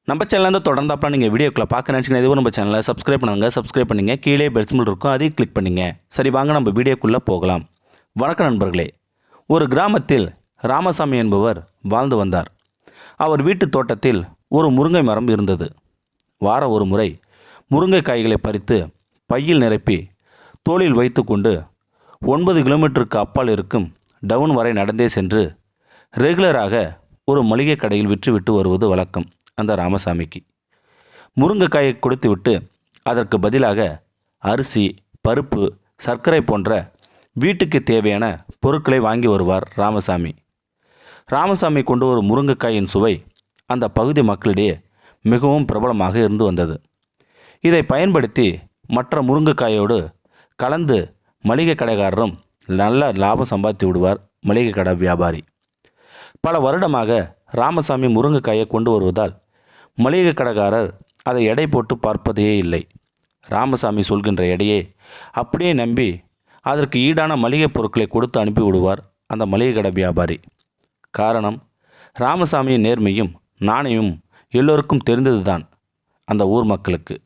நம்ம சேனலில் தொடர்ந்தாப்பா நீங்கள் வீடியோக்குள்ளே பார்க்க நினச்சிங்கன்னா இதுவும் நம்ம சேனலை சப்ஸ்கிரைப் பண்ணுங்க கீழே பெல் சிம்பிள் இருக்கும் அதையும் கிளிக் பண்ணுங்க. சரி வாங்க நம்ம வீடியோக்குள்ளே போகலாம். வணக்கம் நண்பர்களே. ஒரு கிராமத்தில் ராமசாமி என்பவர் வாழ்ந்து வந்தார். அவர் வீட்டு தோட்டத்தில் ஒரு முருங்கை மரம் இருந்தது. வாரம் ஒரு முறை முருங்கை காய்களை பறித்து பையில் நிரப்பி தோளில் வைத்து கொண்டு 9 கிலோமீட்டருக்கு அப்பால் இருக்கும் டவுன் வரை நடந்தே சென்று ரெகுலராக ஒரு மளிகை கடையில் விற்றுவிட்டு வருவது வழக்கம். அந்த ராமசாமிக்கு முருங்கைக்காயை கொடுத்துவிட்டு அதற்கு பதிலாக அரிசி, பருப்பு, சர்க்கரை போன்ற வீட்டுக்கு தேவையான பொருட்களை வாங்கி வருவார் ராமசாமி. ராமசாமி கொண்டு வரும் முருங்கைக்காயின் சுவை அந்த பகுதி மக்களிடையே மிகவும் பிரபலமாக இருந்து வந்தது. இதை பயன்படுத்தி மற்ற முருங்கைக்காயோடு கலந்து மளிகை கடைக்காரரும் நல்ல லாபம் சம்பாதித்து விடுவார் மளிகை கடை வியாபாரி. பல வருடமாக ராமசாமி முருங்கைக்காயை கொண்டு வருவதால் மளிகை கடைக்காரர் அதை எடை போட்டு பார்ப்பதே இல்லை. ராமசாமி சொல்கின்ற எடையை அப்படியே நம்பி அதற்கு ஈடான மளிகை பொருட்களை கொடுத்து அனுப்பி விடுவார் அந்த மளிகை கடை வியாபாரி. காரணம், ராமசாமியின் நேர்மையும் நாணயமும் எல்லோருக்கும் தெரிந்ததுதான் அந்த ஊர் மக்களுக்கு.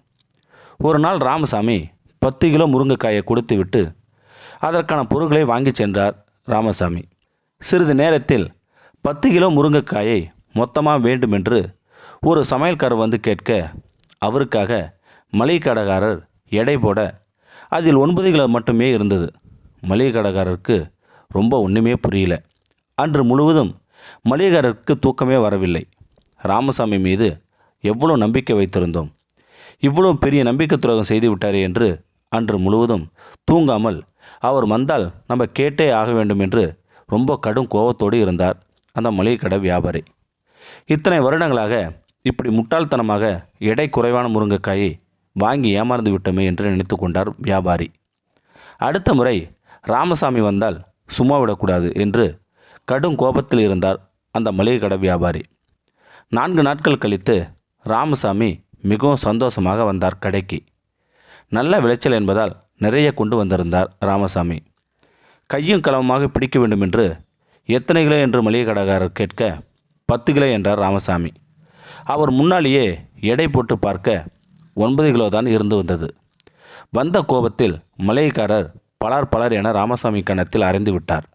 ஒரு நாள் ராமசாமி 10 கிலோ முருங்கைக்காயை கொடுத்து விட்டு அதற்கான பொருட்களை வாங்கி சென்றார் ராமசாமி. சிறிது நேரத்தில் 10 கிலோ முருங்கைக்காயை மொத்தமாக வேண்டுமென்று ஒரு சமையல்காரர் வந்து கேட்க அவருக்காக மளிகை கடைக்காரர் எடை போட அதில் 9 கிலோ மட்டுமே இருந்தது. மளிகை கடைக்காரருக்கு ரொம்ப ஒன்றுமே புரியல. அன்று முழுவதும் மளிகைக்காரருக்கு தூக்கமே வரவில்லை. ராமசாமி மீது எவ்வளோ நம்பிக்கை வைத்திருந்தோம், இவ்வளோ பெரிய நம்பிக்கை துரோகம் செய்து விட்டாரே என்று அன்று முழுவதும் தூங்காமல் அவர் வந்தால் நம்ம கேட்டே ஆக வேண்டும் என்று ரொம்ப கடும் கோபத்தோடு இருந்தார் அந்த மளிகை கடை வியாபாரி. இத்தனை வருடங்களாக இப்படி முட்டாள்தனமாக எடை குறைவான முருங்கைக்காயை வாங்கி ஏமாந்து விட்டோமே என்று நினைத்து கொண்டார் வியாபாரி. அடுத்த முறை ராமசாமி வந்தால் சும்மா விடக்கூடாது என்று கடும் கோபத்தில் இருந்தார் அந்த மளிகை கடை வியாபாரி. 4 நாட்கள் கழித்து ராமசாமி மிகவும் சந்தோஷமாக வந்தார் கடைக்கு. நல்ல விளைச்சல் என்பதால் நிறைய கொண்டு வந்திருந்தார் ராமசாமி. கையும் களவுமாக பிடிக்க வேண்டும் என்று எத்தனை கிலோ என்று மளிகை கடைக்காரர் கேட்க 10 கிலோ என்றார் ராமசாமி. அவர் முன்னாலேயே எடை போட்டு பார்க்க 9 கிலோ தான் இருந்து வந்தது. வந்த கோபத்தில் மளிகைக்காரர் பலார் என ராமசாமி கன்னத்தில் அறைந்து விட்டார்.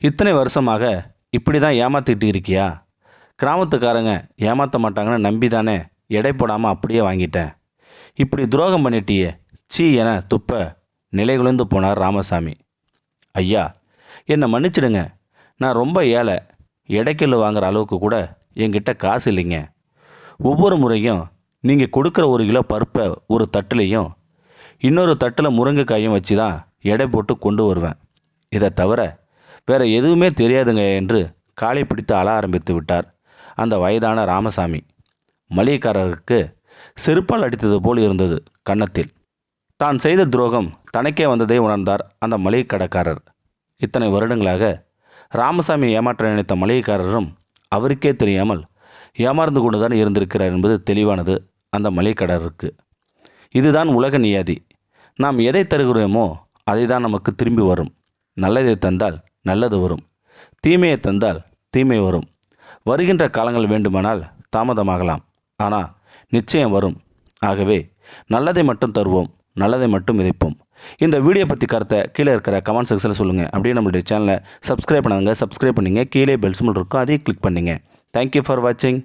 இத்தனை வருஷமாக இப்படி தான் ஏமாற்றிட்டு இருக்கியா? கிராமத்துக்காரங்க ஏமாற்ற மாட்டாங்கன்னு நம்பி தானே எடை போடாமல் அப்படியே வாங்கிட்டேன். இப்படி துரோகம் பண்ணிட்டியே, சீ என துப்ப நிலைகுலைந்து போனார் ராமசாமி. ஐயா, என்னை மன்னிச்சிடுங்க, நான் ரொம்ப ஏழை, எடைக்கல் வாங்குகிற அளவுக்கு கூட என்கிட்ட காசு இல்லைங்க. ஒவ்வொரு முறையும் நீங்கள் கொடுக்குற 1 கிலோ பருப்பை ஒரு தட்டுலையும் இன்னொரு தட்டில் முருங்கைக்காயும் வச்சு தான் எடை போட்டு கொண்டு வருவேன். இதை தவிர வேறு எதுவுமே தெரியாதுங்க என்று காலை பிடித்து அழ ஆரம்பித்து விட்டார் அந்த வயதான ராமசாமி. மளிகைக்காரருக்கு செருப்பால் அடித்தது போல் இருந்தது கன்னத்தில். தான் செய்த துரோகம் தனக்கே வந்ததை உணர்ந்தார் அந்த மளிகை கடைக்காரர். இத்தனை வருடங்களாக ராமசாமி ஏமாற்ற நினைத்த மளிகைக்காரரும் அவருக்கே தெரியாமல் ஏமாந்து கொண்டு தான் இருந்திருக்கிறார் என்பது தெளிவானது அந்த மளிகைக்காரருக்கு. இதுதான் உலக நியதி. நாம் எதை தருகிறோமோ அதை தான் நமக்கு திரும்பி வரும். நல்லதை தந்தால் நல்லது வரும், தீமையை தந்தால் தீமை வரும். வருகின்ற காலங்கள் வேண்டுமானால் தாமதமாகலாம், ஆனால் நிச்சயம் வரும். ஆகவே நல்லதை மட்டும் தருவோம், நல்லதை மட்டும் விதைப்போம். இந்த வீடியோ பற்றி கருத்தை கீழே இருக்கிற கமெண்ட் செக்ஷனில் சொல்லுங்கள். அப்படியே நம்மளுடைய சேனலை சப்ஸ்கிரைப் பண்ணுங்க, கீழே பெல் சிம்பிள் இருக்கும், அதையும் கிளிக் பண்ணுங்கள். தேங்க்யூ ஃபார் வாட்சிங்.